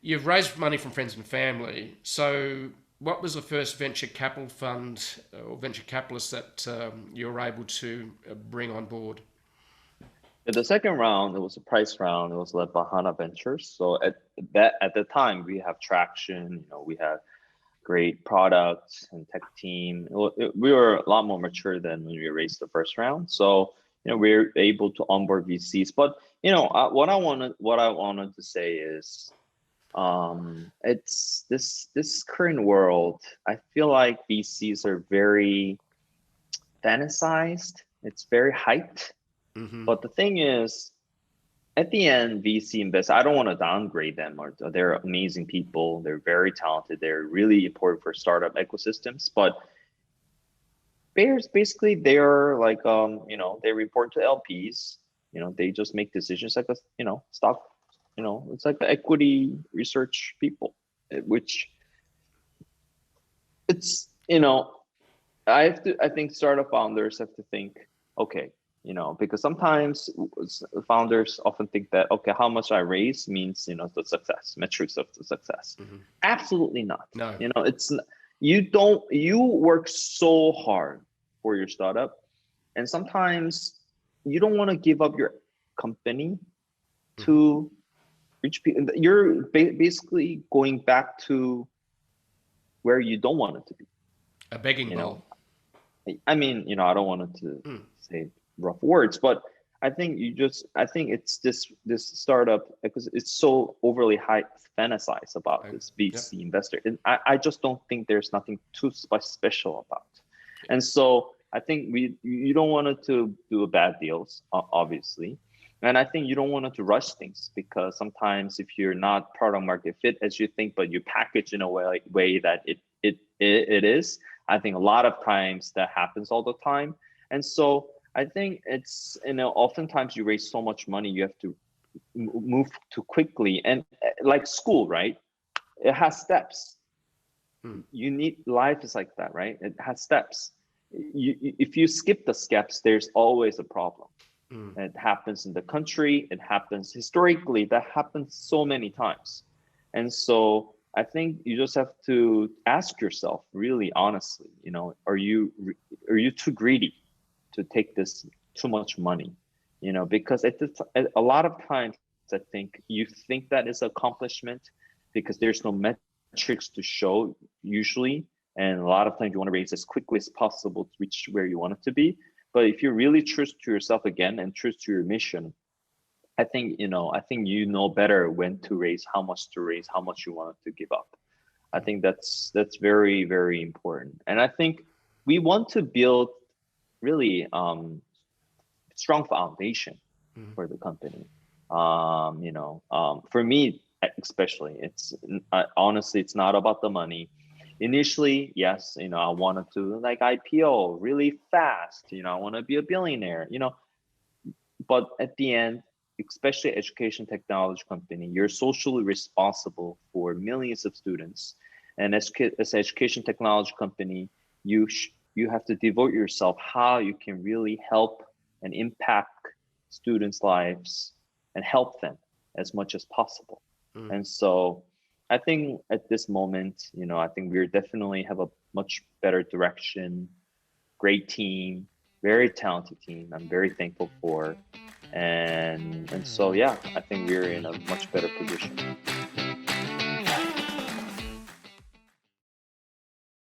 you've raised money from friends and family. So, what was the first venture capital fund or venture capitalist that you were able to bring on board? In the second round, it was a price round. It was led by Hana Ventures. So at the time, we have traction. We have great products and tech team. We were a lot more mature than when we raised the first round. So we're able to onboard VCs. But what I wanted to say is, it's this current world. I feel like VCs are very fantasized. It's very hyped. Mm-hmm. But the thing is, at the end, VC invest. I don't want to downgrade them. Or they're amazing people. They're very talented. They're really important for startup ecosystems. But Bears basically they're like they report to LPs. They just make decisions like a stock. It's like the equity research people, which it's I think startup founders have to think, okay, because sometimes founders often think that, okay, how much I raise means, the success, metrics of the success. Mm-hmm. Absolutely not. No. You work so hard for your startup, and sometimes you don't want to give up your company to reach people. You're basically going back to where you don't want it to be. A begging bowl. I mean, I don't want it to say rough words, but I think it's this startup, because it's so overly high fantasized about this VC investor, and I just don't think there's nothing too special about it. And so I think you don't want it to do bad deals, obviously, and I think you don't want it to rush things, because sometimes if you're not product market fit as you think, but you package in a way that it is, I think a lot of times that happens all the time. And so I think it's, oftentimes you raise so much money, you have to move too quickly. And like school, right? It has steps. Life is like that, right? It has steps. If you skip the steps, there's always a problem. It happens in the country. It happens historically. That happens so many times. And so I think you just have to ask yourself really honestly, are you too greedy to take this too much money? Because a lot of times I think you think that is accomplishment because there's no metrics to show usually. And a lot of times you want to raise as quickly as possible to reach where you want it to be. But if you're really true to yourself again and true to your mission, I think better when to raise, how much to raise, how much you want to give up. I think that's very, very important. And I think we want to build really strong foundation for the company. For me especially, it's honestly, it's not about the money. Initially, yes, I wanted to like IPO really fast. I want to be a billionaire. But at the end, especially education technology company, you're socially responsible for millions of students, and as an education technology company, you have to devote yourself how you can really help and impact students' lives and help them as much as possible. And so I think at this moment, I think we definitely have a much better direction, great team, very talented team. I'm very thankful for. And so, yeah, I think we're in a much better position.